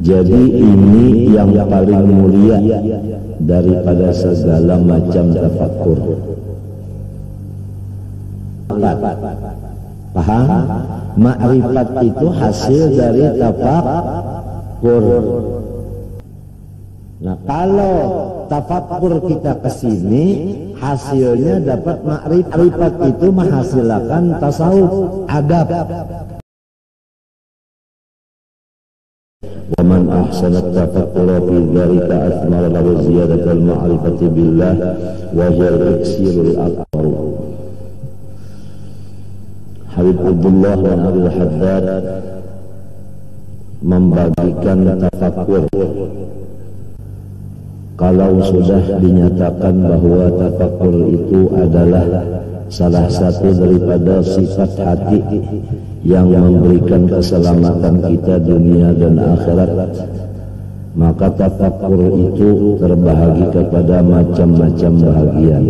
Jadi ini yang paling mulia daripada segala macam tafakkur. Paham? Ma'rifat itu hasil dari tafakkur. Nah, kalau tafakkur kita kesini, hasilnya dapat ma'rifat, itu menghasilkan tasawuf, adab. ومن أحسن التفكر في ذلك أثمر له زيادة المعرفة بالله وهي الإكسير الأكبر. Habib Abdullah bin Abdul Haddad membagikan tafakkur. Kalau sudah dinyatakan bahwa tafakkur itu adalah salah satu daripada sifat hati yang memberikan keselamatan kita dunia dan akhirat, maka tafakkur itu terbahagi kepada macam-macam bahagian.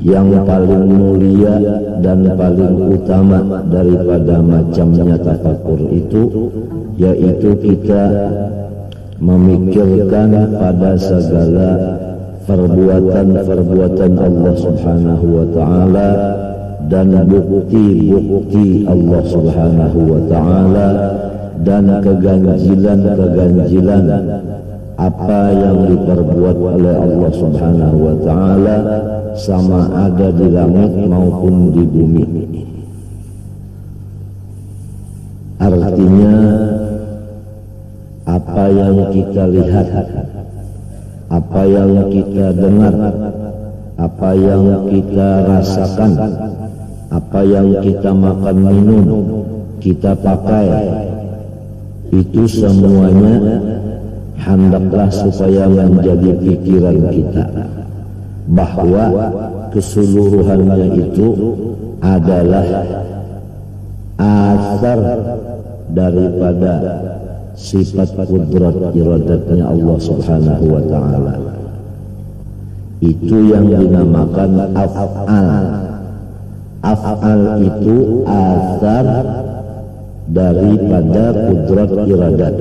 Yang paling mulia dan paling utama daripada macamnya tafakkur itu, yaitu kita memikirkan pada segala perbuatan-perbuatan Allah Subhanahu wa ta'ala dan bukti-bukti Allah Subhanahu wa ta'ala dan keganjilan-keganjilan apa yang diperbuat oleh Allah Subhanahu wa ta'ala, sama ada di langit maupun di bumi. Artinya apa yang kita lihat, apa yang kita dengar, apa yang kita rasakan, apa yang kita makan minum, kita pakai, itu semuanya hendaklah supaya menjadi pikiran kita bahwa keseluruhannya itu adalah asar daripada sifat kudrat iradatnya Allah Subhanahu wa ta'ala. Itu yang dinamakan af'al. Af'al itu asar daripada kudrat iradat.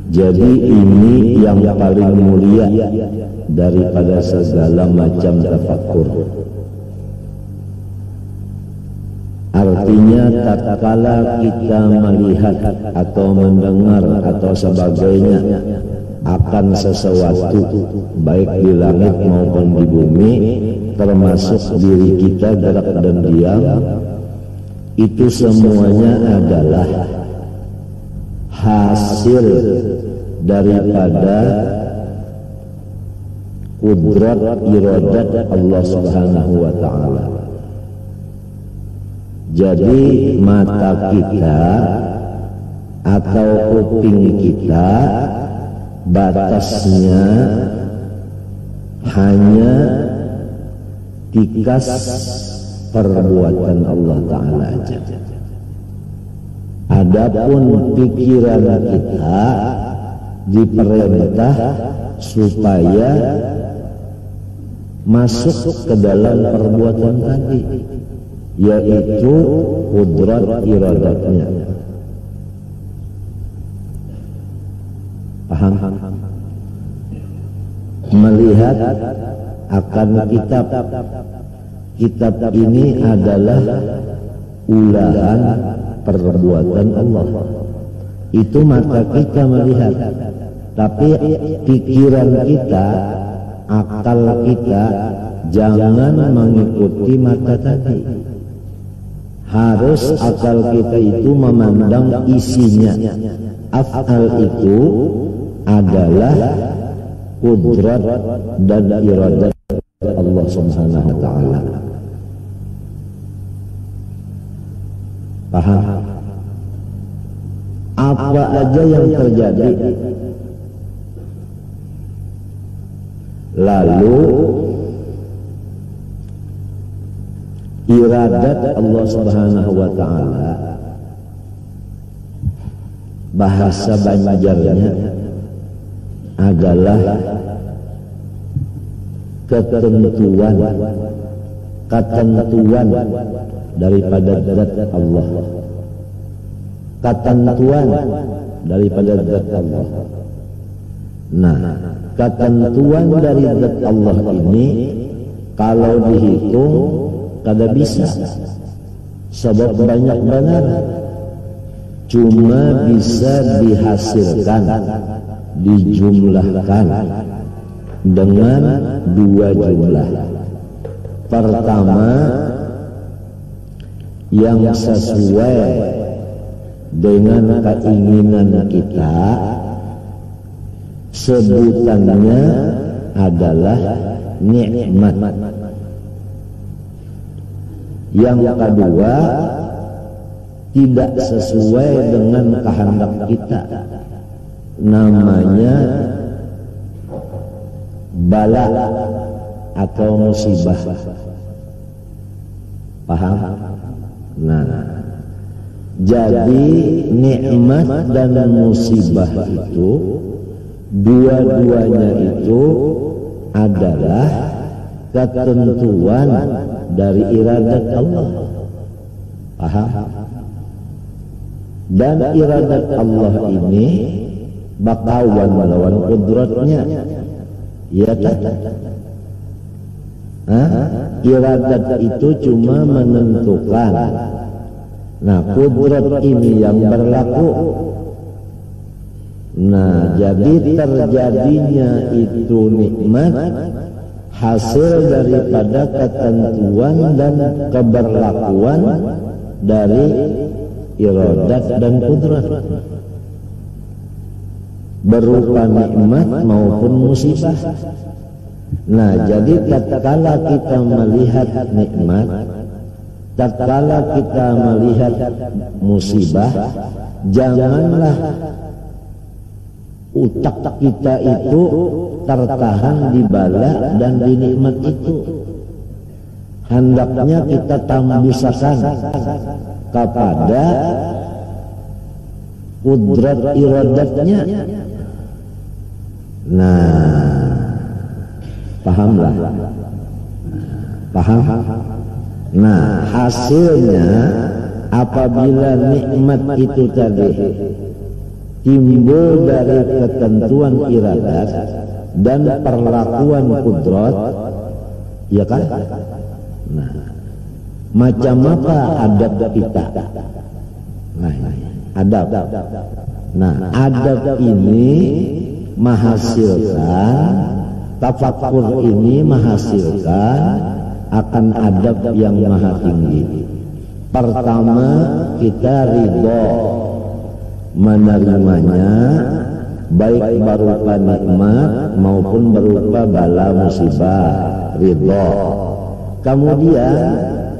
Jadi ini yang paling mulia daripada segala macam tafakkur. Artinya tatkala kita melihat atau mendengar atau sebagainya akan sesuatu baik di langit maupun di bumi, termasuk diri kita gerak dan diam, itu semuanya adalah hasil daripada kudrat iradat Allah Subhanahu wa ta'ala. Jadi mata kita atau kuping kita batasnya hanya tikas perbuatan Allah Ta'ala aja. Adapun pikiran kita diperintah supaya masuk ke dalam perbuatan tadi, yaitu kudrat iradatnya. Paham? Melihat akan kitab ini adalah ulahan perbuatan Allah. Itu mata kita melihat, tapi pikiran kita, akal kita jangan mengikuti mata tadi. Harus akal kita itu memandang isinya. Af'al itu adalah kudrat dan iradat Allah Subhanahu wa ta'ala. Paham? Apa aja yang terjadi, lalu iradat Allah Subhanahu wa ta'ala, bahasa Banjarnya adalah ketentuan daripada zat Allah, ketentuan daripada zat Allah. Nah, ketentuan dari zat Allah ini kalau dihitung kada bisa, sebab banyak benar, cuma bisa dihasilkan, dijumlahkan dengan dua jumlah. Pertama, yang sesuai dengan keinginan kita, sebutannya adalah nikmat. Yang kedua, tidak sesuai dengan kehendak kita, namanya bala atau musibah. Paham? Nah, jadi nikmat dan musibah itu dua-duanya itu adalah ketentuan dari iradat Allah. Paham? Dan iradat Allah ini bakawan melawan kudratnya. Ya tak? Iradat itu cuma menentukan. Nah, kudrat ini yang berlaku. Nah, jadi terjadinya itu nikmat hasil daripada ketentuan dan keberlakuan dari iradat dan kudrat, berupa nikmat maupun musibah. Nah, jadi tatkala kita melihat nikmat, tatkala kita melihat musibah, janganlah utak kita itu tertahan di bala dan di nikmat itu. Hendaknya kita tambusakan kepada kudrat iradatnya. Nah, pahamlah. Paham? Nah, hasilnya apabila nikmat itu tadi timbul dari ketentuan iradat dan perlakuan kudrat, ya kan? Nah, macam apa adab kita? Nah, adab. Nah, adab ini menghasilkan, tafakkur ini menghasilkan akan adab yang maha tinggi. Pertama, kita ridho menerimanya, baik berupa nikmat maupun berupa bala musibah, ridho. Kemudian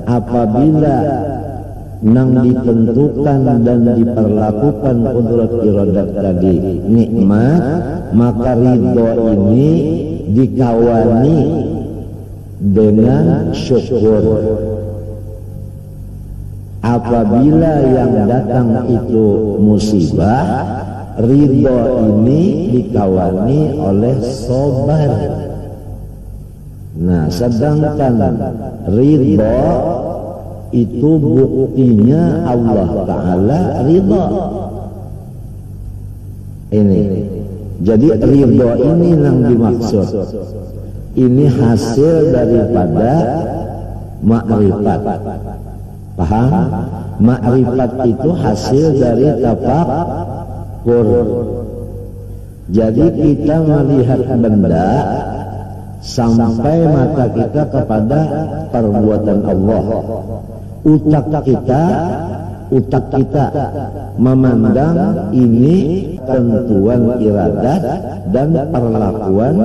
apabila nang ditentukan dan diperlakukan kudrat iradat tadi nikmat, maka ridho ini dikawani dengan syukur. Apabila yang datang itu musibah, ridho ini dikawani oleh sabar. Nah, sedangkan ridho itu buktinya Allah Ta'ala ridho. Ini, jadi ridho ini yang dimaksud. Ini hasil daripada ma'rifat. Paham? Ma'rifat itu hasil dari tafakkur. Jadi kita melihat benda sampai mata kita kepada perbuatan Allah. Utak kita memandang ini tentuan iradat dan perlakuan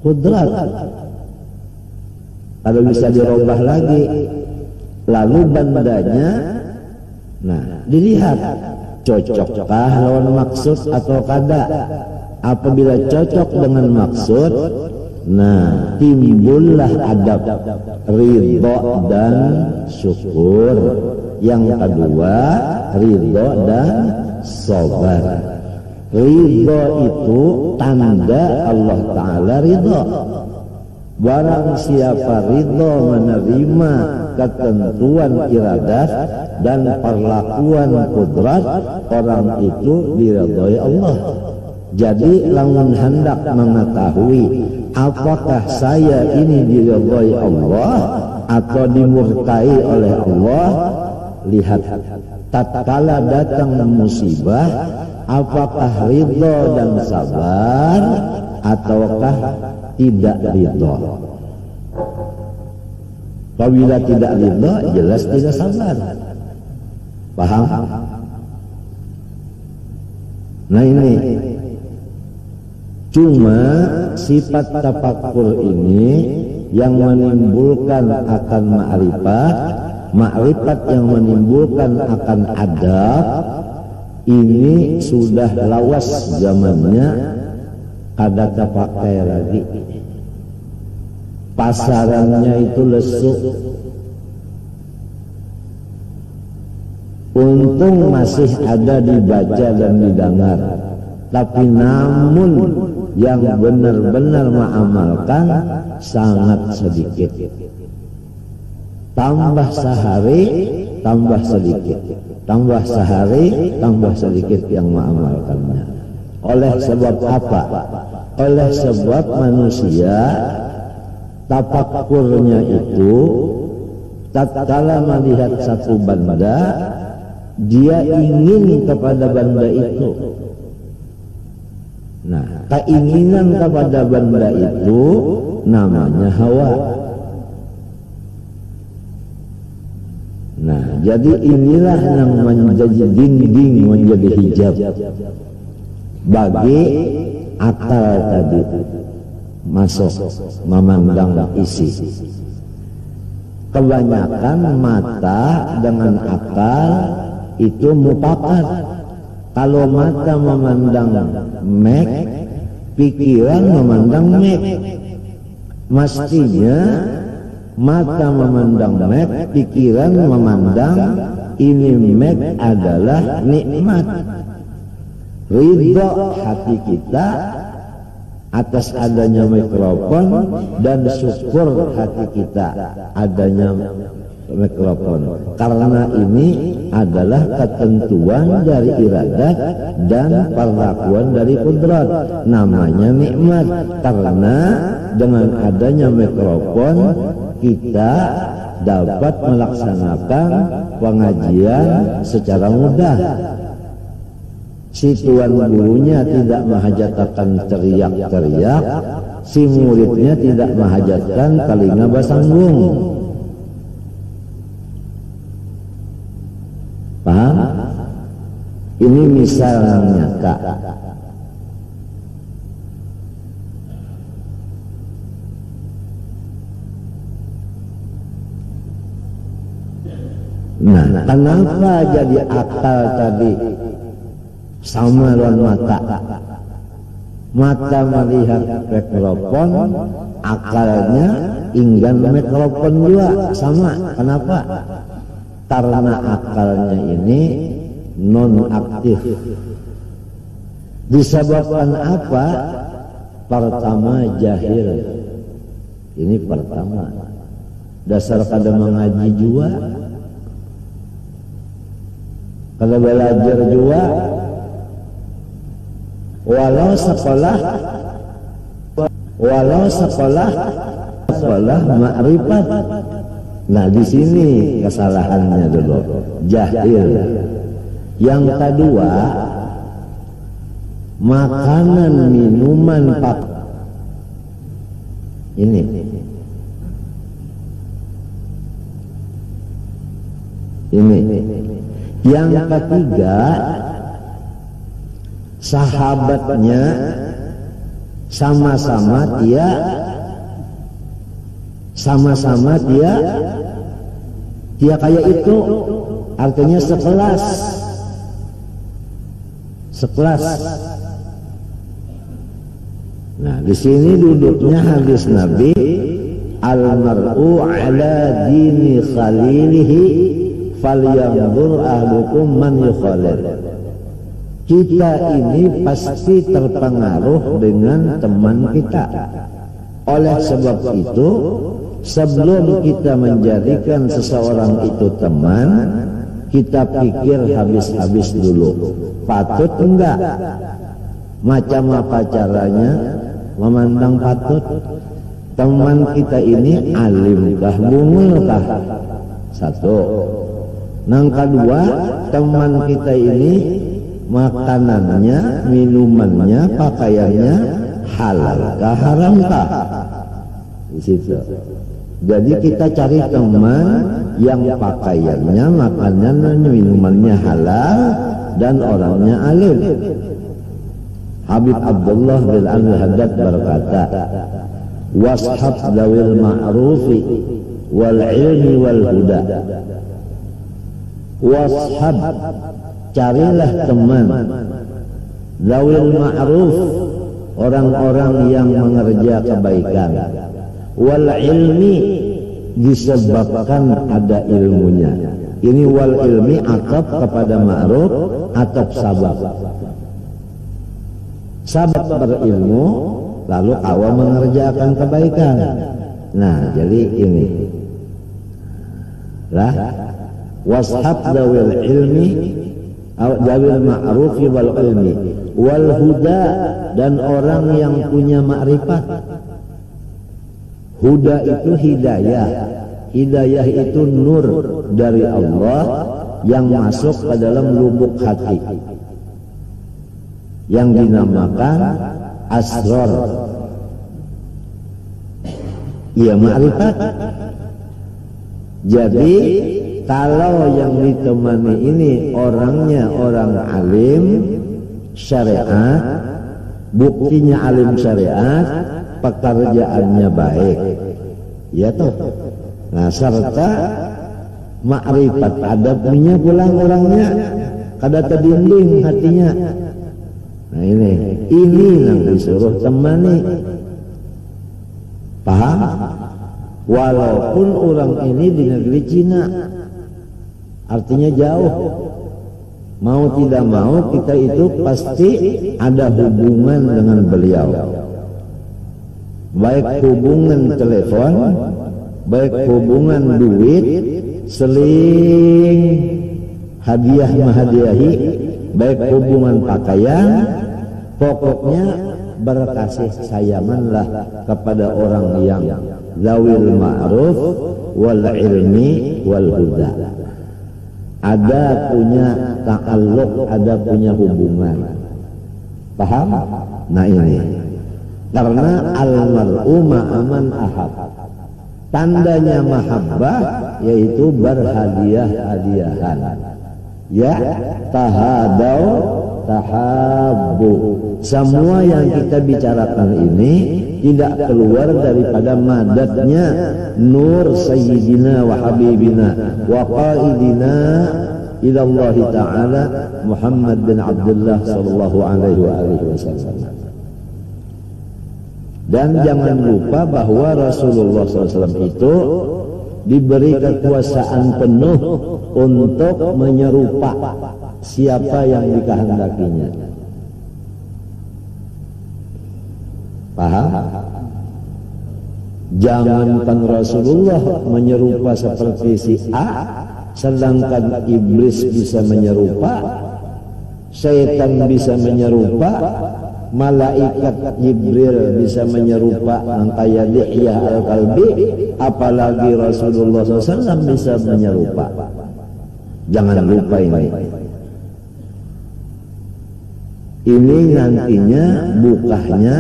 kudrat. Kalau bisa dirubah lagi, lalu bandanya, nah, dilihat cocokkah lawan maksud atau kada. Apabila cocok dengan maksud, nah, timbullah adab, ridho dan syukur. Yang kedua, ridho dan sabar. Ridho itu tanda Allah Ta'ala ridho. Barang siapa ridho menerima ketentuan iradat dan perlakuan kudrat, orang itu diridhoi Allah. Jadi lamun hendak mengetahui apakah saya ini diridhoi Allah atau dimurkai oleh Allah, lihat tatkala datang musibah, apakah ridho dan sabar ataukah tidak ridho. Apabila tidak ridho, jelas tidak sabar. Paham? Nah ini cuma sifat tafakkur ini yang menimbulkan akan ma'rifat, ma'rifat yang menimbulkan akan adab. Ini sudah lawas zamannya, kada terpakai lagi. Pasarannya itu lesu. Untung masih ada dibaca dan didengar, tapi namun yang benar-benar mengamalkan sangat sedikit. Tambah sehari, tambah sedikit. Tambah sehari, tambah sedikit yang mengamalkannya. Oleh sebab apa? Oleh sebab manusia tafakkurnya itu tatkala melihat satu benda, dia ingin kepada benda itu. Nah, keinginan kepada benda itu namanya hawa. Nah, jadi inilah yang menjadi dinding, menjadi hijab bagi akal tadi masuk memandang isi. Kebanyakan mata dengan akal itu mupakat. Kalau mata memandang mek, pikiran memandang mek. Mestinya mata memandang mek, pikiran memandang ini mek adalah nikmat. Ridho hati kita atas adanya mikrofon dan syukur hati kita adanya mikrofon, karena ini adalah ketentuan dari iradat dan perlakuan dari kudrat, namanya nikmat. Karena dengan adanya mikrofon kita dapat melaksanakan pengajian secara mudah. Si tuan gurunya tidak menghajatkan teriak-teriak, si muridnya tidak menghajatkan telinga basanggung. Paham? Ini misal yang nyata. Nah, kenapa jadi akal tadi sama lawan mata? Mata melihat mikrofon, akalnya ingin mikrofon juga sama. Kenapa? Karena akalnya ini non aktif. Disebabkan apa? Pertama jahil. Ini pertama. Dasar kada mengaji juga, kada belajar juga. Walau sekolah ma'rifat. Nah, di sini kesalahannya dulu, jahil. Yang kedua, makanan minuman pak. Ini yang ketiga, sahabatnya sama-sama dia kayak itu, artinya sekelas. Nah, di sini duduknya hadis Nabi, al-mar'u ala dini khalilihi falyanzur ahlukum man yukhalil. Kita ini pasti terpengaruh dengan teman kita. Oleh sebab itu, sebelum kita menjadikan seseorang itu teman, kita pikir habis-habis dulu. Patut enggak? Macam apa caranya memandang patut? Teman kita ini alimkah, bungulkah? Satu. Yang kedua, teman kita ini makanannya, minumannya, pakaiannya halalkah, haramkah? Di situ. Jadi kita cari teman yang pakaiannya, makanannya, minumannya halal dan orangnya alim. Habib Abdullah bin Al-Haddad berkata, washab dawil ma'rufi wal ilmi wal huda. Washab, carilah teman dawil ma'ruf, orang-orang yang mengerja kebaikan, wal ilmi, disebabkan ada ilmunya. Ini wal ilmi atap kepada ma'ruf, atap sabab. Sabab berilmu, lalu awal mengerjakan kebaikan. Nah, jadi ini lah, washab dawil ilmi dawil ma'rufi wal ilmi wal huda, dan orang yang punya ma'rifat. Huda itu hidayah. Hidayah itu nur dari Allah yang masuk ke dalam lubuk hati, yang dinamakan asrar. Ia ma'rifat. Jadi kalau yang ditemani ini orangnya orang alim syariat, buktinya alim syariat, pekerjaannya baik, ya toh. Nah, serta ma'rifat adabnya pulang orangnya, kada terdinding hatinya. Nah, ini yang disuruh temani. Paham? Walaupun orang ini di negeri Cina, artinya jauh, mau tidak mau kita itu pasti ada hubungan dengan beliau, baik hubungan telepon, baik hubungan duit, seling hadiah menghadiahi, baik hubungan pakaian. Pokoknya berkasih sayanganlah kepada orang yang zawil ma'ruf wal ilmi wal huda. Ada punya ta'alluq, ada punya hubungan. Paham? Nah, ini karena al-mar'u ma'aman ahab. Tandanya mahabbah yaitu berhadiah-hadiahan. Ya, tahadau tahabbu. Semua yang kita bicarakan ini tidak keluar daripada madatnya nur sayyidina wa habibina wa qaidina ila Allah Ta'ala Muhammad bin Abdullah sallallahu alaihi wasallam. Dan jangan lupa bahwa Rasulullah SAW itu diberi kekuasaan penuh untuk menyerupa siapa yang dikehendakinya. Paham? Jangankan Rasulullah menyerupa seperti si A, sedangkan iblis bisa menyerupa, syaitan bisa menyerupa, malaikat Jibril bisa menyerupa angkaya Dihya al-Kalbi, apalagi Rasulullah SAW bisa menyerupa. Jangan lupa ini. Ini nantinya bukahnya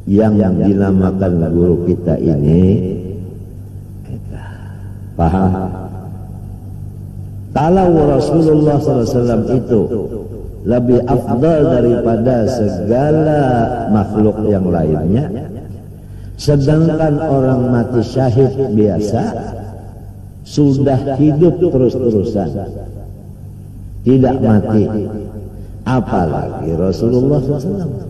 yang dinamakan guru kita ini. Paham? Kalau Rasulullah SAW itu lebih afdal daripada segala makhluk yang lainnya, sedangkan orang mati syahid biasa sudah hidup terus-terusan, tidak mati, apalagi Rasulullah SAW.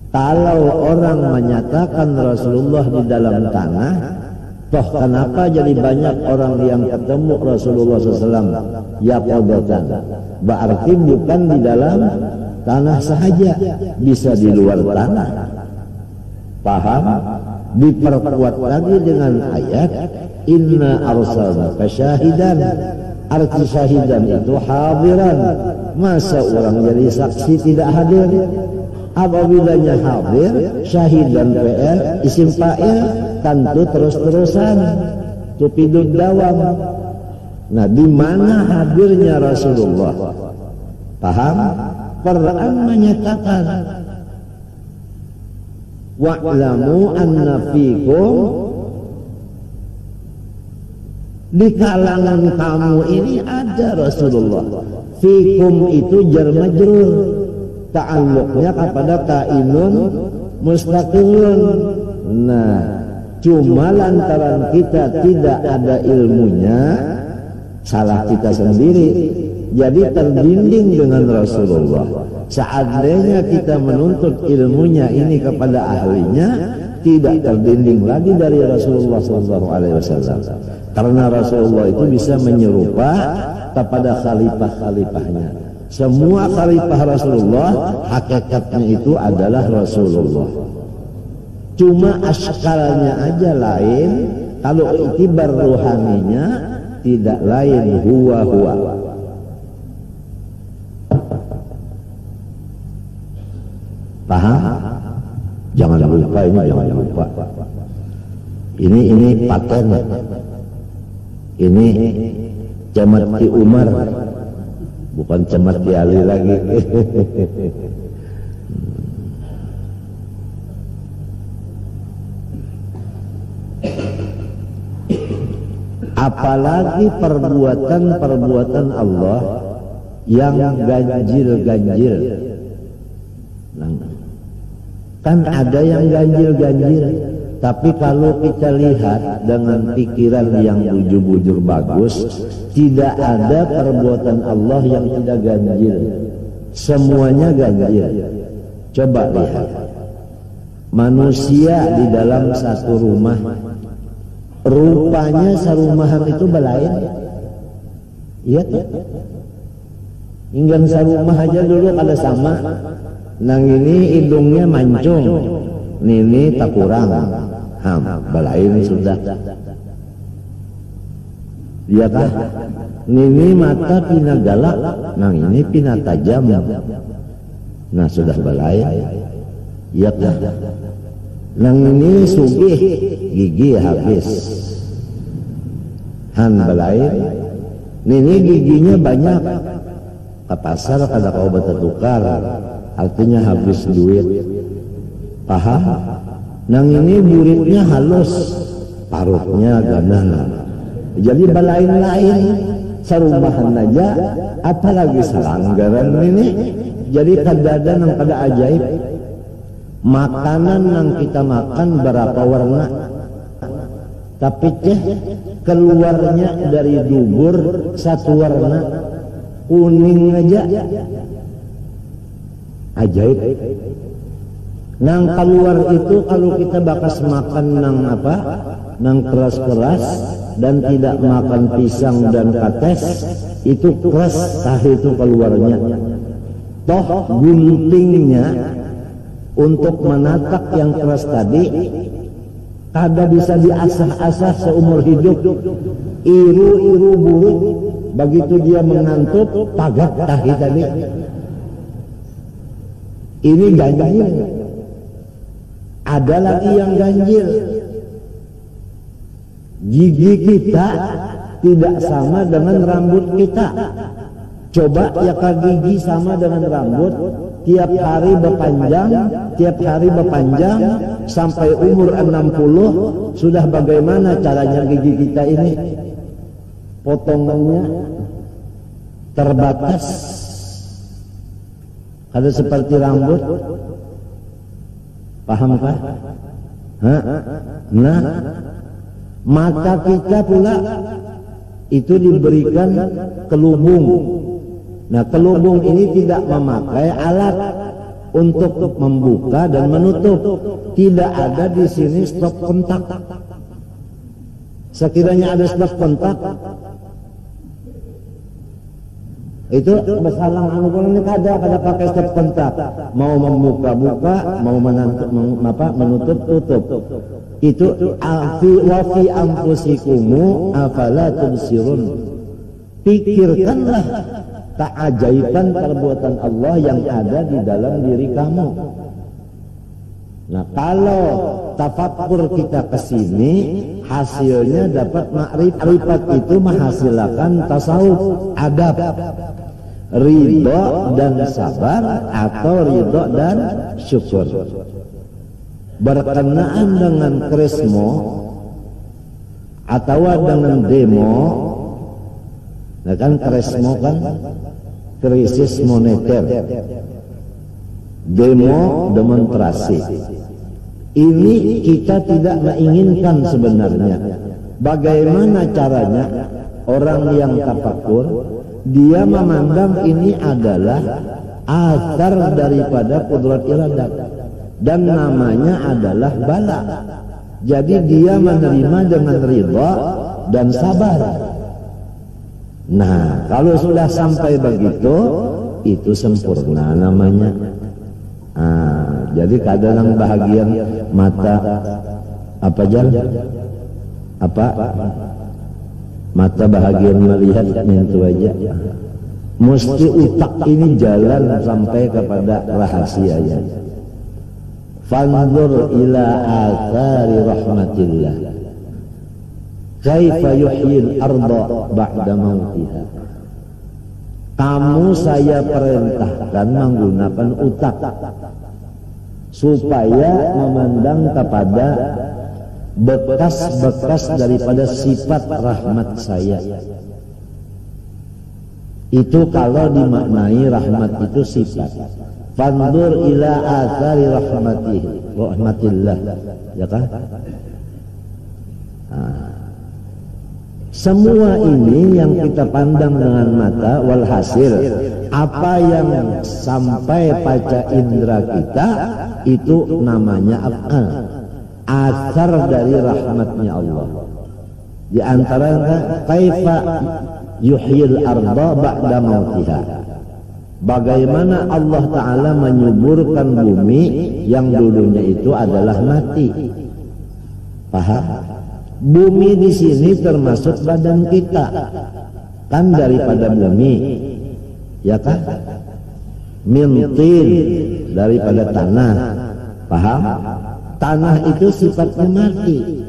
Kalau orang menyatakan Rasulullah di dalam tanah, Toh kenapa jadi banyak orang yang ketemu Rasulullah SAW yaqadatan? Berarti bukan di dalam tanah saja, bisa di luar tanah. Paham? Diperkuat lagi dengan ayat inna arsalnaka syahidan. Arti syahidan itu hadiran. Masa orang jadi saksi tidak hadir? Apabila hadir, syahidan PL isim fa'il tentu terus-terusan tupidud dawam. Nah, di mana hadirnya Rasulullah? Paham? Quran menyatakan wa'lamu anna fikum, di kalangan kamu ini ada Rasulullah. Fikum itu jar majrur, ta'alluqnya kepada kainun mustaqilun. Nah, cuma lantaran kita tidak ada ilmunya, salah kita sendiri, jadi terdinding dengan Rasulullah. Seandainya kita menuntut ilmunya ini kepada ahlinya, tidak terdinding lagi dari Rasulullah SAW. Karena Rasulullah itu bisa menyerupa kepada khalifah-khalifahnya. Semua khalifah Rasulullah hakikatnya itu adalah Rasulullah. Cuma askalnya aja lain. Kalau itibar ruhaninya tidak lain, huwa. Paham? Jangan lupa ini, jangan lupa. Ini paten. Ini Cemat Ki Umar, bukan Cemat Ki Ali lagi. Apalagi perbuatan Allah yang ganjil-ganjil. Kan ada yang ganjil-ganjil, tapi kalau kita lihat dengan pikiran yang bujur-bujur bagus, tidak ada perbuatan Allah yang tidak ganjil. Semuanya ganjil. Coba lihat manusia di dalam satu rumah, rupanya serumahan itu belain. Iya tuh, hingga serumah aja dulu kada sama. Nang ini hidungnya mancung, ini tak kurang, belain sudah. Iya kah? Ini mata pina galak, nang ini pina tajam. Nah sudah belain. Iya kah? Nang ini sugih, gigi habis. Belain. Ini giginya banyak. Ke pasar kada kau bata tukar. Artinya habis duit. Paham? Nang ini buritnya halus, parutnya ganan. Jadi belain-lain serumahan aja, apalagi selanggaran ini. Jadi kadada nang kada ajaib. Makanan yang kita makan berapa warna, tapi keluarnya dari dubur satu warna, kuning aja. Ajaib. Nang keluar itu kalau kita bakas makan nang apa, nang keras-keras dan tidak makan pisang dan kates, itu keras tahu itu keluarnya. Toh guntingnya untuk menatak yang keras tadi kada bisa diasah-asah seumur hidup. Iru-iru buruk, begitu dia mengantuk pagat tahi tadi. Ini ganjil. Ada lagi yang ganjil. Gigi kita tidak sama dengan rambut kita. Coba ya gigi sama dengan rambut, tiap hari berpanjang sampai umur 60, sudah bagaimana caranya gigi kita ini? Potongannya terbatas. Ada seperti rambut. Pahamkah? Nah, mata kita pula itu diberikan kelubung. Nah, kelubung ini tidak memakai alat untuk membuka dan menutup. Tidak ada di sini stop kontak. Sekiranya ada sebab kontak, itu bersalang anu ini kada pakai sebab kontak. Mau membuka-buka, mau menutup-tutup. Itu wa fi anfusikumu afala tubsirun. Pikirkanlah keajaiban perbuatan Allah yang ada di dalam diri kamu. Nah, kalau tafakkur kita ke sini, hasilnya dapat makrifat. Itu menghasilkan tasawuf, adab, ridho dan sabar atau ridho dan syukur. Berkenaan dengan krismo atau dengan demo, nah kan krismo kan krisis moneter, demo demonstrasi. Ini kita tidak menginginkan sebenarnya. Bagaimana caranya orang yang tafakur, dia memandang ini adalah asar daripada kudrat iradat, dan namanya adalah bala. Jadi dia menerima dengan ridha dan sabar. Nah, kalau sudah sampai begitu, itu sempurna namanya. Jadi kadang bahagian mata apa jalan? Mata bahagian melihat itu aja. Mesti utak ini jalan sampai kepada rahasianya. Fanzur ila athari rahmatillah. Kaifa yuhyil arda ba'da mautiha. Kamu saya perintahkan menggunakan utak supaya memandang kepada bekas-bekas daripada sifat rahmat saya. Itu kalau dimaknai rahmat itu sifat. Fandur ila athari rahmatillah, ya kan? Semua ini yang kita pandang dengan mata, walhasil apa yang sampai pada indera kita itu namanya af'al, asar dari rahmatnya Allah. Di antara kaifa yuhyil arda ba'da mautiha, bagaimana Allah Ta'ala menyuburkan bumi yang dulunya itu adalah mati. Paham? Bumi di sini termasuk badan kita, kan daripada bumi, ya kan? Mintin daripada tanah, paham? Tanah itu sifatnya mati.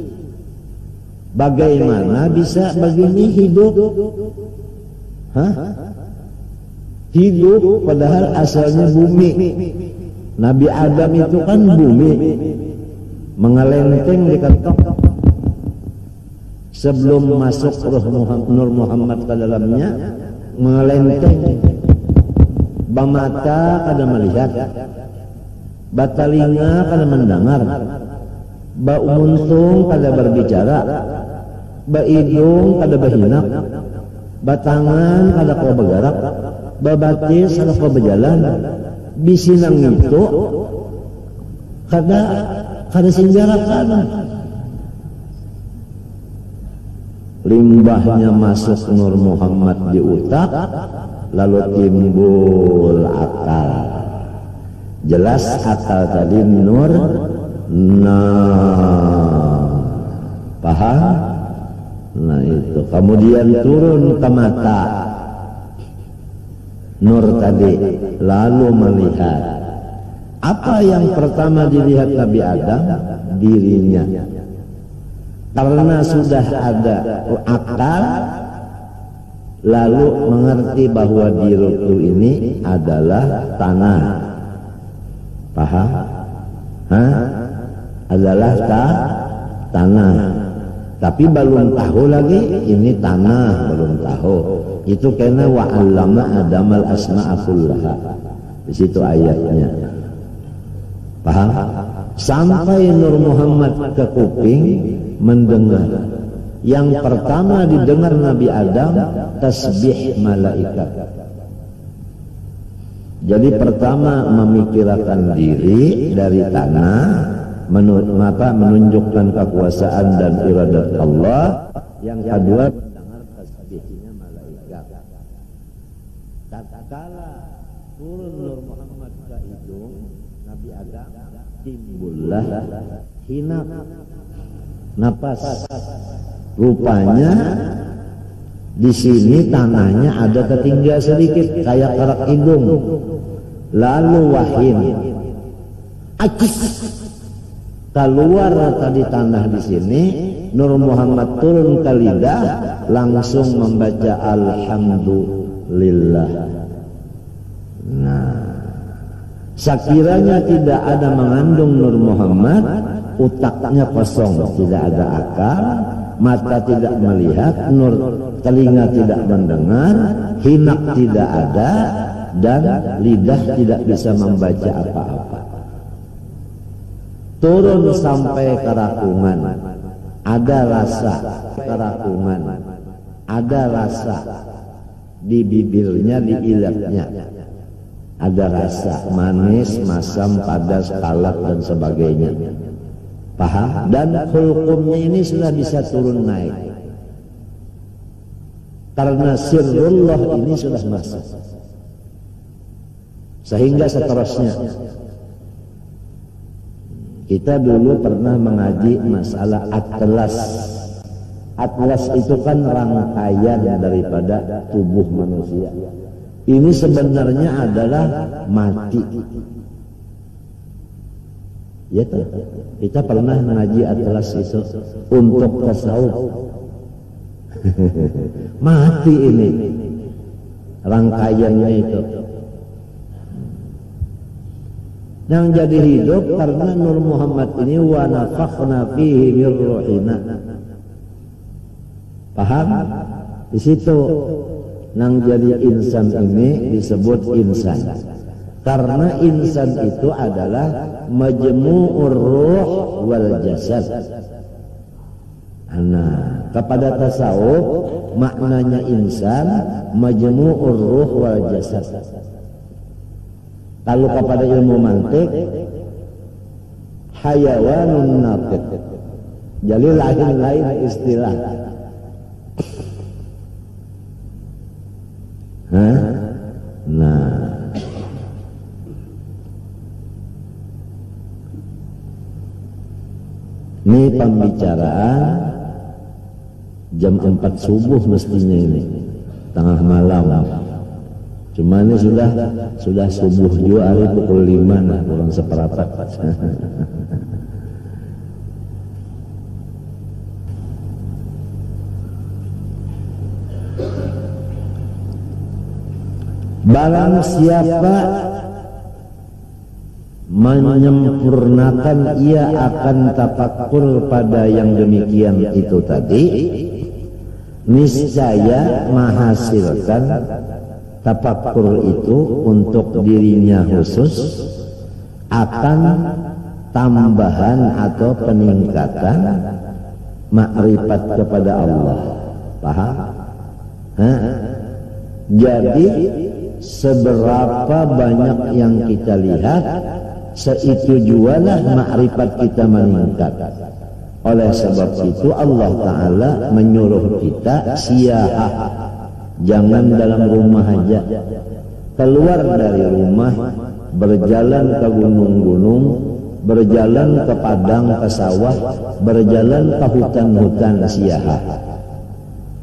Bagaimana bisa begini hidup? Hidup padahal asalnya bumi. Nabi Adam itu kan bumi, mengelenteng di kantong. Sebelum masuk Nur Muhammad ke dalamnya, mengelenteng. Bamata kada melihat, batalinga kada mendengar, baumuntung kada berbicara, baidung kada berhinak, batangan kada kau bergerak, babatis kada kau berjalan, bisinang itu kada singgarakan. Limbahnya masuk Nur Muhammad di utak, lalu timbul akal. Jelas akal tadi nur, paham? Nah itu kemudian turun ke mata, nur tadi, lalu melihat. Apa yang pertama dilihat Nabi Adam? Dirinya. Karena sudah ada akal, lalu mengerti bahwa diri itu ini adalah tanah. Paham? Adalah tanah. Tapi belum tahu lagi ini tanah, belum tahu. Itu karena wa'allama adamal asma'a kullaha. Di situ ayatnya. Paham? Sampai Nur Muhammad ke kuping mendengar. Yang pertama didengar Nabi Adam tasbih malaikat. Jadi pertama memikirkan diri dari tanah, menunjukkan kekuasaan dan iradat Allah. Yang kedua, mendengar tasbihnya malaikat. Tatkala turun Nur Muhammad ke hidung Nabi Adam, timbullah hinap napas. Rupanya di sini tanahnya ada tertinggal sedikit kayak kerak hidung. Lalu wahim akis keluar tadi tanah di sini. Nur Muhammad turun ke lidah, langsung membaca alhamdulillah. Nah, sekiranya tidak ada mengandung Nur Muhammad, otaknya kosong, tidak ada akal, mata tidak melihat, telinga tidak mendengar, hinak tidak ada, dan lidah tidak bisa membaca apa-apa. Turun sampai kerakungan, ada rasa kerakungan, ada rasa di bibirnya, di ilatnya, ada rasa manis, masam, padas, kalak dan sebagainya. Paham? Dan hulkumnya ini sudah bisa turun naik karena sirrullah ini sudah masuk. Sehingga seterusnya kita dulu pernah mengaji masalah atlas. Atlas itu kan rangkaian daripada tubuh manusia. Ini sebenarnya adalah mati. Ya toh? Kita pernah mengaji atlas itu untuk tasawuf. Mati ini rangkaiannya itu. Yang jadi hidup karena Nur Muhammad ini wa nafakhna fihi min ruhina. Paham? Di situ yang jadi insan ini disebut insan. Karena insan itu adalah majmu'ur ruh wal jasad. Nah, kepada tasawuf maknanya insan majmu'ur ruh wal jasad. Kalau kepada ilmu mantik hayawanun natiq. Jadi lain-lain istilah. Nah, ini pembicaraan jam 4 subuh mestinya ini, tengah malam. Cuma ini sudah subuh juga, hari pukul 5 nah, kurang seperempat. Barang siapa menyempurnakan, ia akan tafakkur pada yang demikian itu tadi, niscaya menghasilkan tafakkur itu untuk dirinya khusus akan tambahan atau peningkatan makrifat kepada Allah. Paham? Jadi seberapa banyak yang kita lihat, seitu jualah makrifat kita meningkat. Oleh sebab itu Allah Ta'ala menyuruh kita siyahah, jangan dalam rumah aja, keluar dari rumah, berjalan ke gunung-gunung, berjalan ke padang, ke sawah, berjalan ke hutan-hutan siyahah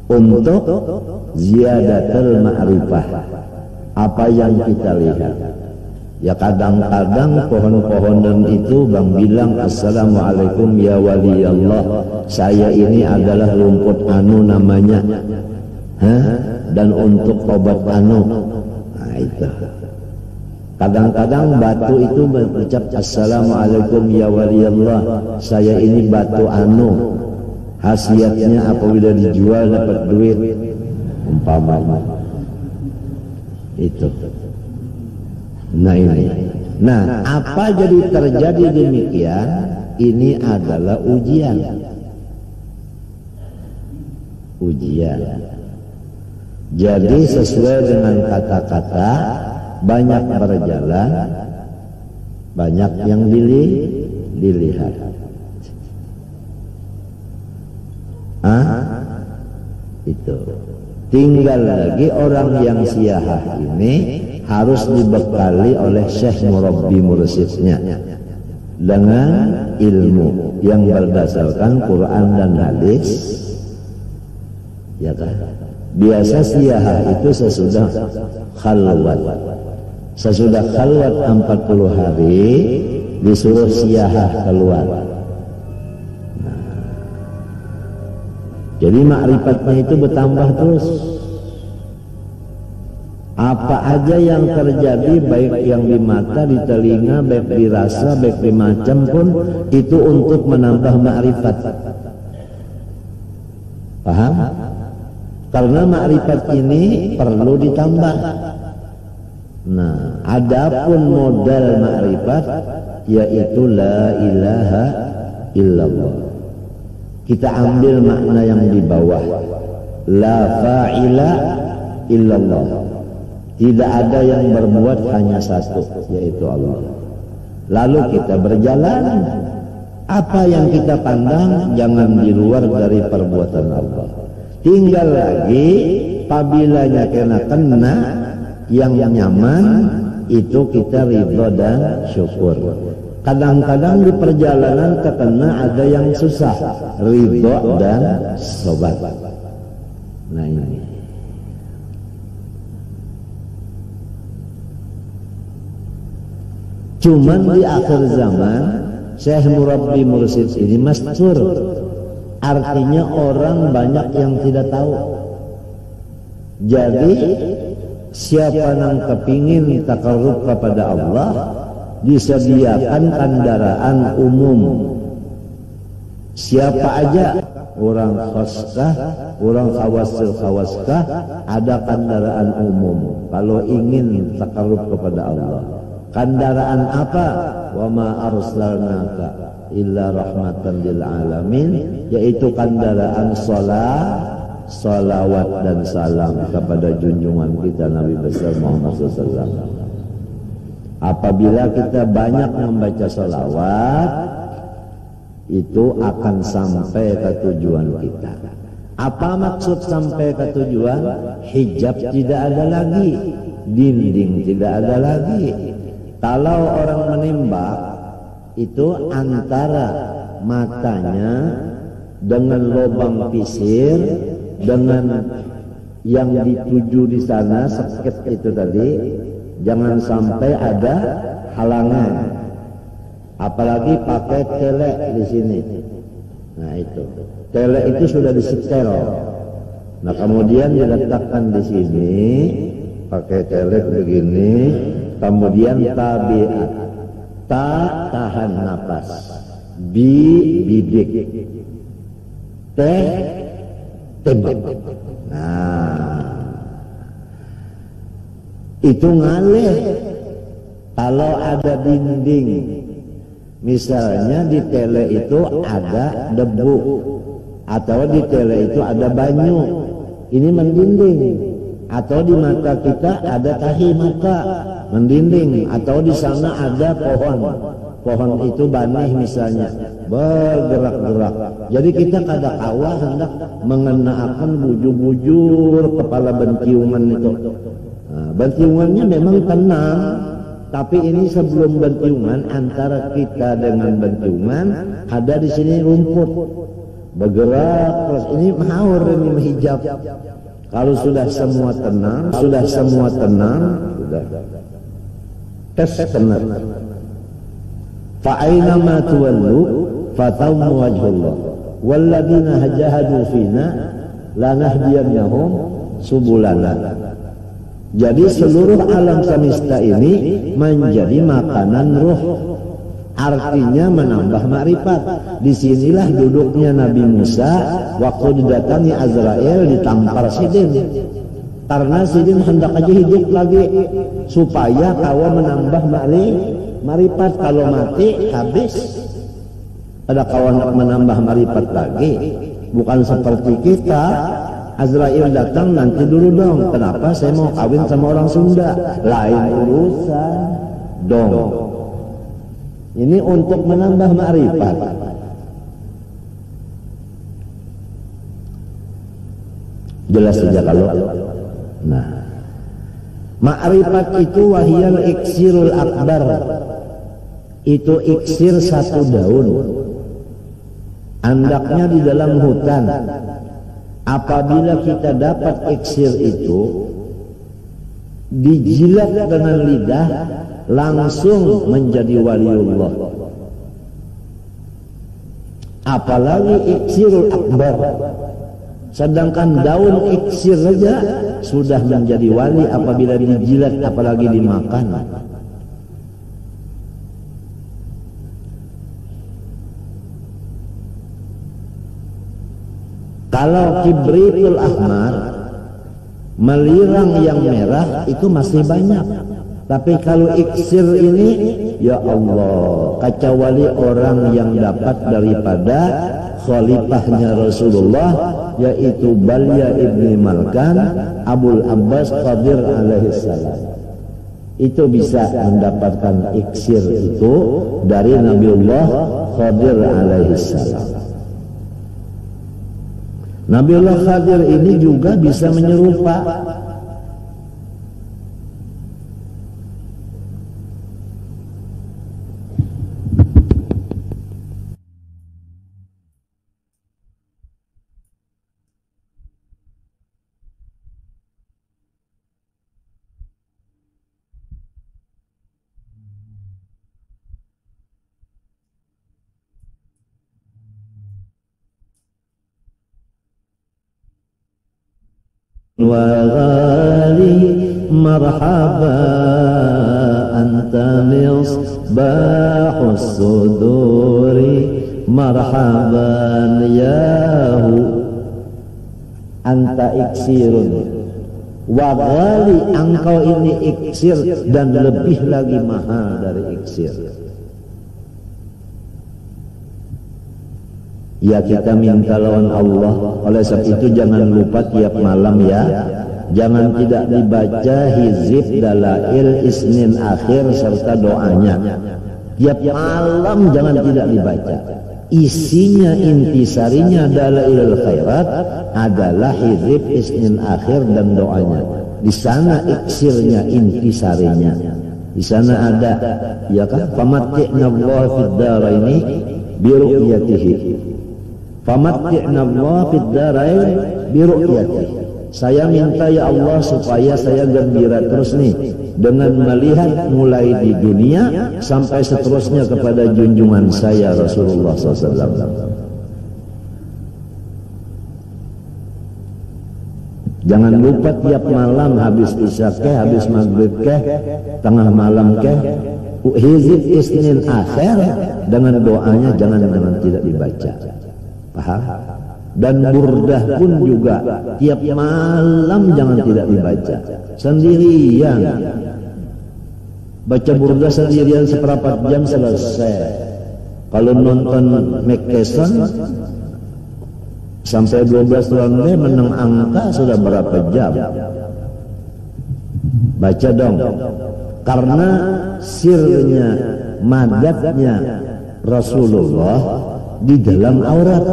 untuk ziyadatul ma'rifah. Apa yang kita lihat, ya kadang-kadang pohon-pohonan itu bang bilang assalamualaikum ya wali Allah, saya ini adalah rumput anu namanya, dan untuk obat anu. Nah itu kadang-kadang batu itu berucap assalamualaikum ya wali Allah, saya ini batu anu, khasiatnya apabila dijual dapat duit, umpamanya itu. Nah ini, nah apa jadi terjadi demikian? Ini adalah ujian. Jadi sesuai dengan kata-kata, banyak berjalan, banyak yang dilihat. Itu. Tinggal lagi orang yang siyahah ini harus dibekali oleh syekh murabbi mursyidnya dengan ilmu yang berdasarkan Quran dan hadis. Ya kan? Biasa siyahah itu sesudah khalwat. Sesudah khalwat 40 hari disuruh siyahah keluar. Jadi ma'rifatnya itu bertambah terus. Apa aja yang terjadi, baik yang di mata, di telinga, baik di rasa, baik di macam pun, itu untuk menambah ma'rifat. Paham? Karena ma'rifat ini perlu ditambah. Nah, adapun modal ma'rifat yaitu la ilaha illallah. Kita ambil makna yang di bawah. La fa'ila illallah. Tidak ada yang berbuat, hanya satu, yaitu Allah. Lalu kita berjalan. Apa yang kita pandang jangan di luar dari perbuatan Allah. Tinggal lagi apabila kena yang nyaman, itu kita ridho dan syukur. Kadang-kadang di perjalanan terkena ada yang susah, ridho dan sobat. Nah ini. Cuman di akhir zaman Syekh Murabbi Mursyid ini masyhur. Artinya orang banyak yang tidak tahu. Jadi siapa yang kepingin takarrub kepada Allah, disediakan kendaraan umum. Siapa aja, orang khaskah, orang khawaskah, ada kendaraan umum kalau ingin takarrub kepada Allah. Kendaraan apa? Wa ma arsalnaka illa rahmatan lil alamin, yaitu kendaraan salawat dan salam kepada junjungan kita Nabi besar Muhammad SAW. Apabila kita banyak membaca salawat, itu akan sampai ke tujuan kita. Apa maksud sampai ke tujuan? Hijab tidak ada lagi, dinding tidak ada lagi. Kalau orang menembak, itu antara matanya dengan lubang pisir, dengan yang dituju di sana, sakit itu tadi, jangan sampai ada halangan. Apalagi pakai tele di sini. Nah itu, tele itu sudah disetel. Nah kemudian diletakkan di sini, pakai tele begini, kemudian tabiat, ta tahan napas, bidik, tembak. Nah itu ngalih. Kalau ada dinding, misalnya di tele itu ada debu, atau di tele itu ada banyu, ini mendinding. Atau di mata kita ada tahi mata, mendinding. Atau di sana ada pohon itu banih misalnya, bergerak-gerak. Jadi kita kada kawa hendak mengenakan bujur-bujur kepala bentiungan itu. Nah, bentiungannya memang tenang, tapi ini sebelum bentiungan, antara kita dengan bentiungan ada di sini rumput bergerak terus. Ini maur, ini menghijab. Kalau sudah semua tenang, sudah tes benar. Fa'aina ma tuwallu fatawmu wajhullah walladzina hajahadu fina lanahdiyannahum subulana. Jadi seluruh alam semesta ini menjadi makanan ruh, artinya menambah makrifat. Disinilah duduknya Nabi Musa waktu didatangi Azrail, ditampar Sidin. Karena Sidin hendak aja hidup lagi supaya kawa menambah makrifat. Kalau mati habis. Ada kawan menambah makrifat lagi. Bukan seperti kita, Azrail datang, nanti dulu dong, kenapa saya mau kawin sama orang Sunda, lain urusan dong. Ini untuk menambah ma'rifat. Jelas saja kalau. Nah, ma'rifat itu wahyal iksirul akbar. Itu iksir satu daun. Andaknya di dalam hutan. Apabila kita dapat iksir itu, dijilat dengan lidah, langsung menjadi waliullah. Apalagi iksirul akbar. Sedangkan daun iksir saja sudah menjadi wali apabila dijilat, apalagi dimakan. Kalau kibritul ahmar, melirang yang merah, itu masih banyak. Tapi kalau iksir ini, ya Allah, kecuali orang yang dapat daripada khalifahnya Rasulullah, yaitu Balya ibni Malkan, Abul Abbas Qadir alaihissalam. Itu bisa mendapatkan iksir itu dari Nabiullah Qadir alaihissalam. Nabiullah Qadir ini juga bisa menyerupa. وغالي مرحبا أنت مصباح الصدور مرحبا ياهو أنت إكسير وغالي engkau ini iksir dan lebih lagi mahal dari iksir. Ya kita minta lawan Allah. Oleh sebab itu jangan lupa tiap malam ya, jangan tidak dibaca hizib dalail isnin akhir serta doanya. Tiap malam jangan tidak dibaca. Isinya intisarinya dalailul khairat adalah hizib isnin akhir dan doanya. Di sana iksirnya, intisarinya. Di sana ada ya kan, famatti'na Allah fid daraini bi ru'yatihi. Famatti'na Allah fid darain bi ru'yatihi. Saya minta ya Allah supaya saya gembira terus nih dengan melihat mulai di dunia sampai seterusnya kepada junjungan saya Rasulullah SAW. Jangan lupa tiap malam habis isya ke, habis maghrib ke, tengah malam ke, hizib isnin akhir dengan doanya jangan tidak dibaca. Paham? Dan burdah pun juga tiap malam jangan tidak dibaca. Sendirian. Baca burdah sendirian seperempat jam selesai. Kalau nonton Mike Tyson sampai 12 ronde menang angka sudah berapa jam? Baca dong. Karena sirnya, madatnya Rasulullah di dalam aurat,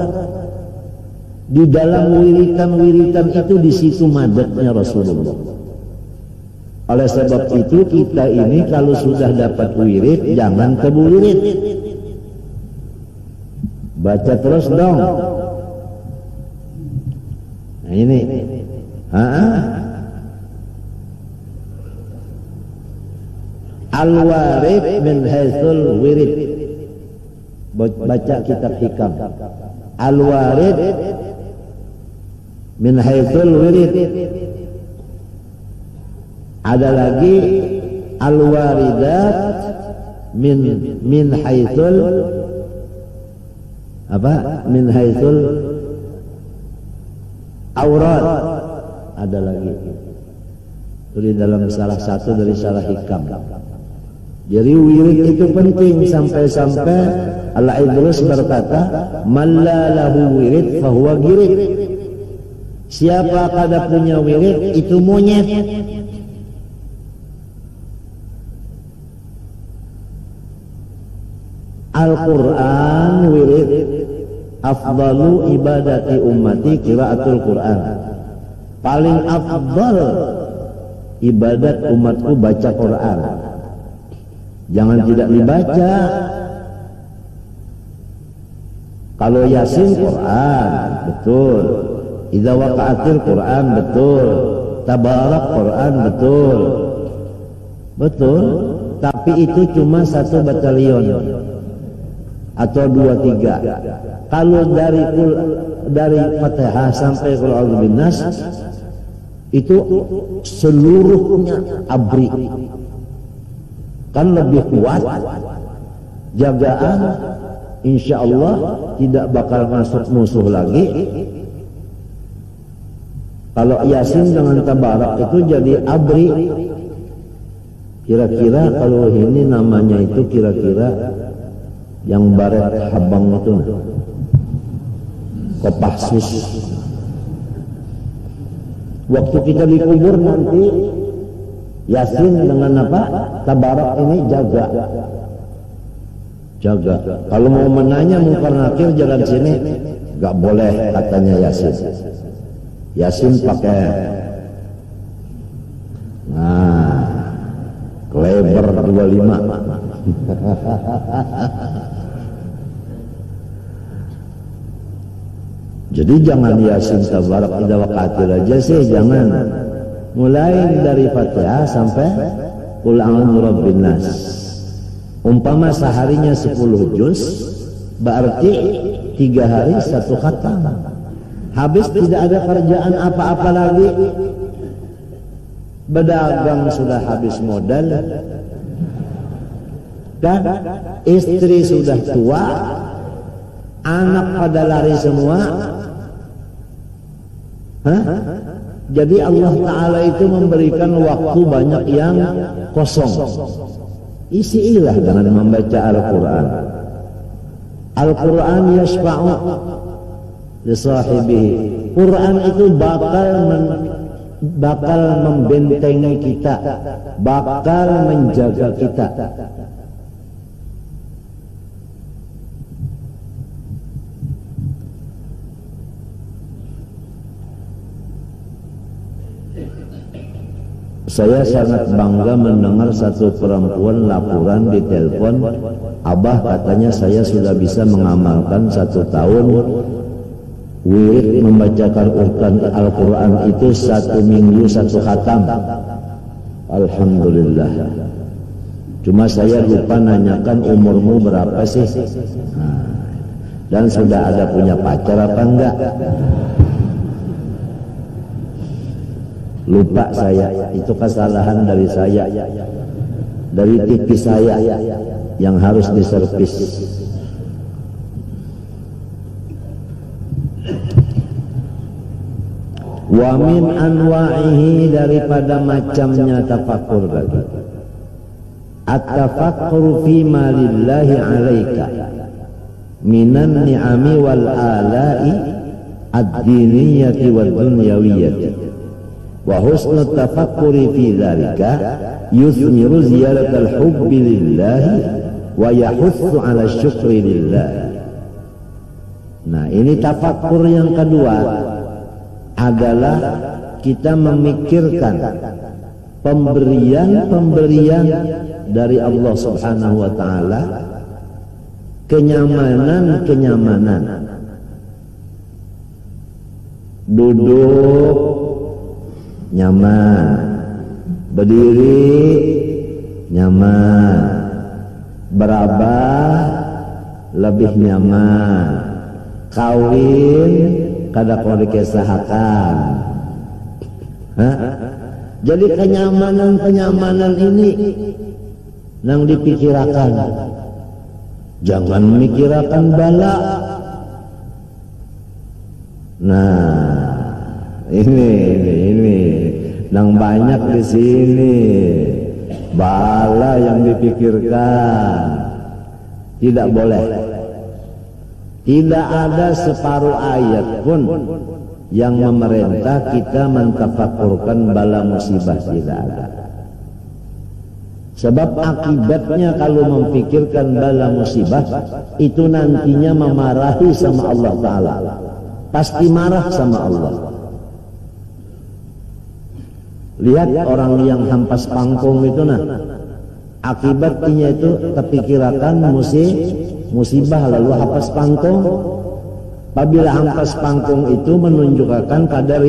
di dalam wiritan-wiritan itu, di situ madatnya Rasulullah. Oleh sebab itu kita ini kalau sudah dapat wirid jangan tebu wirid, baca terus dong. Nah ini al-warid min haitsul wirid. Baca kitab hikam. Al-warid min haitsul wirid. Ada lagi al-waridat min haitsul apa? Min haitsul aurat. Ada lagi. Itu di dalam salah satu dari salah hikam. Jadi wirid itu penting sampai-sampai Al-Idrus berkata, "Man la lahu wirid fahuwa girid." Siapa kada punya wirid itu monyet. Al-Quran wirid afdalu ibadati ummati qiraatul Quran. Paling afdal ibadat umatku baca Quran. Jangan tidak dibaca. Kalau Yasin Quran betul, idza waqa'atil Quran betul, tabarak Quran betul, betul. Tapi itu cuma 1 batalion atau 2-3. Kalau dari Fatihah sampai Qul a'udzu binnas itu seluruhnya abri, kan lebih kuat jagaan, insya Allah tidak bakal masuk musuh lagi. Kalau Yasin dengan tabarak itu jadi abri. Kira-kira kalau ini namanya itu kira-kira yang baret habang itu Kopassus. Waktu kita dikubur nanti Yasin dengan apa? Tabarak ini jaga. Kalau mau menanya Munkar Nakir jalan sini, gak boleh katanya Yasin. Yasin pakai Kleber 25. Jadi jangan Yasin tabarak idza waqa'atil aja sih, jangan. Mulai dari Fatihah sampai Qul a'udzu birabbin nas. Umpama seharinya 10 juz, berarti 3 hari 1 khatam. Habis tidak ada kerjaan apa-apa lagi. Berdagang sudah habis modal, dan istri sudah tua, anak pada lari semua. Jadi Allah Ta'ala itu memberikan waktu banyak yang kosong. Isilah dengan membaca Al-Quran. Al-Quran yashfa'u li sahibihi. Quran itu bakal membentengi kita, bakal menjaga kita. Saya sangat bangga mendengar satu perempuan laporan di telepon, Abah katanya saya sudah bisa mengamalkan 1 tahun wirid membacakan Al-Quran itu 1 minggu 1 khatam. Alhamdulillah. Cuma saya lupa nanyakan umurmu berapa sih? Dan sudah ada punya pacar apa enggak? Lupa saya, itu kesalahan dari saya, dari TV saya yang harus diservis. Wa min anwa'ihi, daripada macamnya tafakkur lagi. At-tafakkur fi ma lillahi 'alaika minan ni'ami wal ala'i ad-diniyati wad dunyawiyyati. Wa husnul tafakkuri fi dzalika yuthmiru ziyaratal hubbi lillahi wa yahutsu 'ala syukri lillah. Nah, ini tafakkur yang kedua adalah kita memikirkan pemberian dari Allah Subhanahu wa taala, kenyamanan. Duduk nyaman, berdiri nyaman, berabah lebih nyaman, kawin kada kau dikesahakan. Jadi kenyamanan ini nang dipikirakan, jangan memikirkan bala. Nah, ini nang banyak di sini bala yang dipikirkan. Tidak boleh. Tidak ada separuh ayat pun yang memerintah kita mentafakurkan bala musibah, tidak ada. Sebab akibatnya kalau memikirkan bala musibah itu nantinya memarahi sama Allah Ta'ala, pasti marah sama Allah. Lihat orang yang hampas pangkung itu, nah akibatnya itu terpikirkan musibah lalu hampas pangkung. Apabila hampas pangkung itu menunjukkan kadar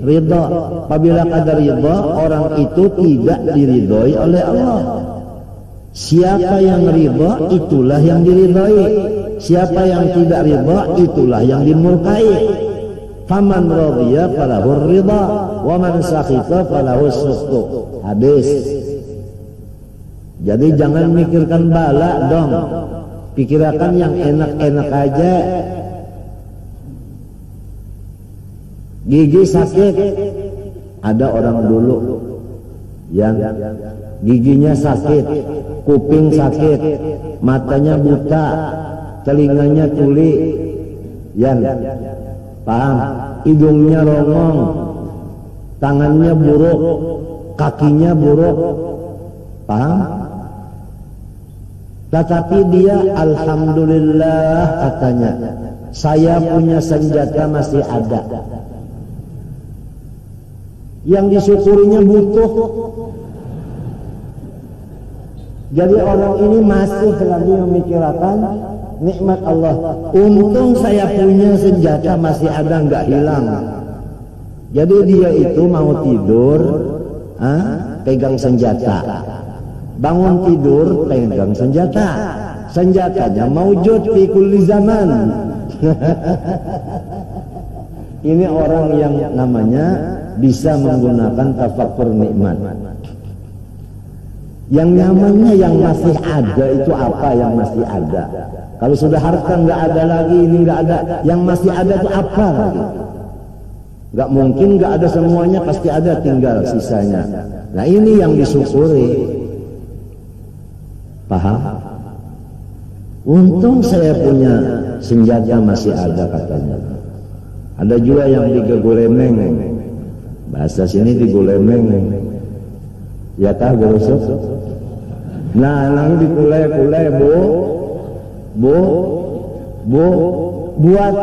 ridha. Apabila kadar ridha, orang itu tidak diridhoi oleh Allah. Siapa yang ridha, itulah yang diridhoi. Siapa yang tidak ridha, itulah yang dimurkai. Faman radhiya falahu ridha wa man sakhita falahu sukhtu. Hadis. Jadi jangan mikirkan bala dong, pikirkan yang enak-enak aja. Gigi sakit, ada orang dulu yang giginya sakit, kuping sakit, matanya buta, telinganya tuli, yang paham, hidungnya rongong, tangannya buruk, kakinya buruk, paham? Tetapi dia alhamdulillah katanya, saya punya senjata masih ada. Yang disyukurinya butuh. Jadi orang ini masih lagi memikirkan nikmat Allah. Untung saya punya senjata masih ada, nggak hilang. Jadi dia itu mau tidur, pegang senjata. Bangun tidur, pegang senjata. Senjatanya maujud fi kulli zaman. Ini orang yang namanya bisa menggunakan tafakkur nikmat. Yang nyamannya yang masih ada itu apa yang masih ada? Kalau sudah harta nggak ada lagi, ini nggak ada, yang masih ada itu apa lagi? Nggak mungkin nggak ada semuanya, pasti ada, tinggal sisanya. Nah ini yang disyukuri. Paham? Untung saya punya senjata masih ada katanya. Ada juga yang digegulemeng, bahasa sini digulemeng, ya kah gosok? Nah, nang dikule-kule buat.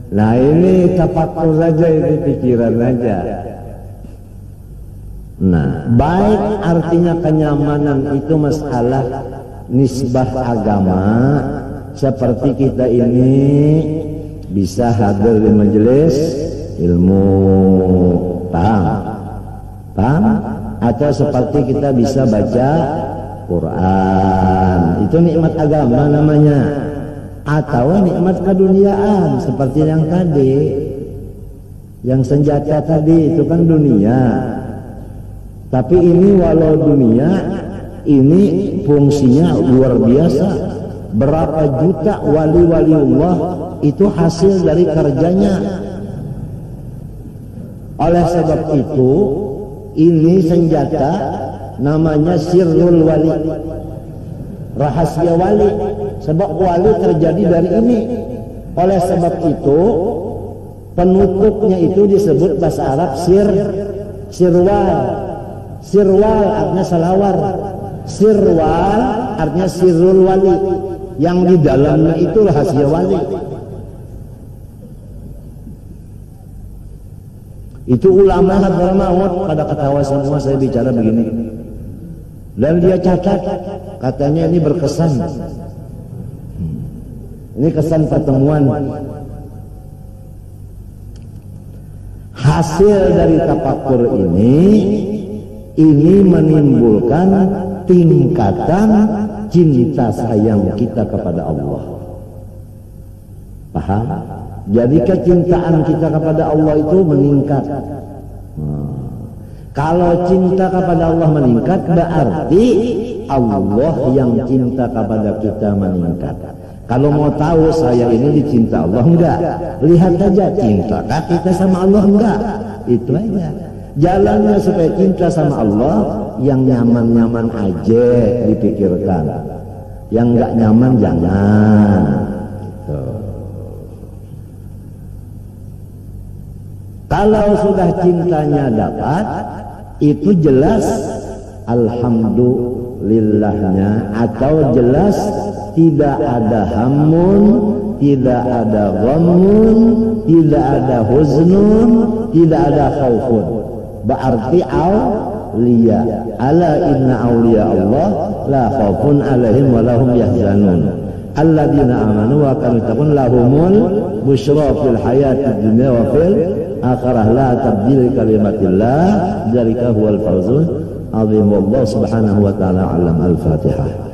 Nah ini tafakur saja, ini pikiran aja. Nah, baik artinya kenyamanan itu masalah nisbah agama. Seperti kita ini bisa hadir di majelis ilmu, paham? Atau seperti kita bisa baca Quran, itu nikmat agama namanya. Atau nikmat keduniaan seperti yang tadi, yang senjata tadi itu kan dunia. Tapi ini walau dunia, ini fungsinya luar biasa. Berapa juta wali-wali Allah itu hasil dari kerjanya. Oleh sebab itu, ini senjata namanya sirrul wali, rahasia wali. Sebab wali terjadi dari ini. Oleh sebab itu, penutupnya itu disebut bahasa Arab sirwal. Sirwal artinya salawar. Sirwal artinya sirrul wali. Yang di dalamnya itu rahasia wali. Itu ulama hadral maut pada ketawa semua saya bicara begini. Dan dia catat, katanya ini berkesan. Ini kesan pertemuan. Hasil dari tafakur ini menimbulkan tingkatan cinta sayang kita kepada Allah. Paham? Jadi kecintaan kita kepada Allah itu meningkat. Kalau cinta kepada Allah meningkat, berarti Allah yang cinta kepada kita meningkat. Kalau mau tahu saya ini dicinta Allah enggak, lihat aja cintakah kita sama Allah enggak. Itu aja. Jalannya supaya cinta sama Allah, yang nyaman-nyaman aja dipikirkan, yang enggak nyaman jangan. Gitu. Kalau sudah cintanya dapat, itu jelas alhamdulillahnya, atau jelas tidak ada hamun, tidak ada ghamun, tidak ada huznun, tidak ada khaufun. Berarti awliya. Ala inna awliya Allah la khaufun alaihim wa lahum yahzanun. Alladzina amanu wa kanu yattaqun lahumul busyra fil hayatid dunya wa fil akhirah la tabdil kalimatillah dzalika huwal fawzul azim. Wallahu subhanahu wa ta'ala alam. Al-Fatihah.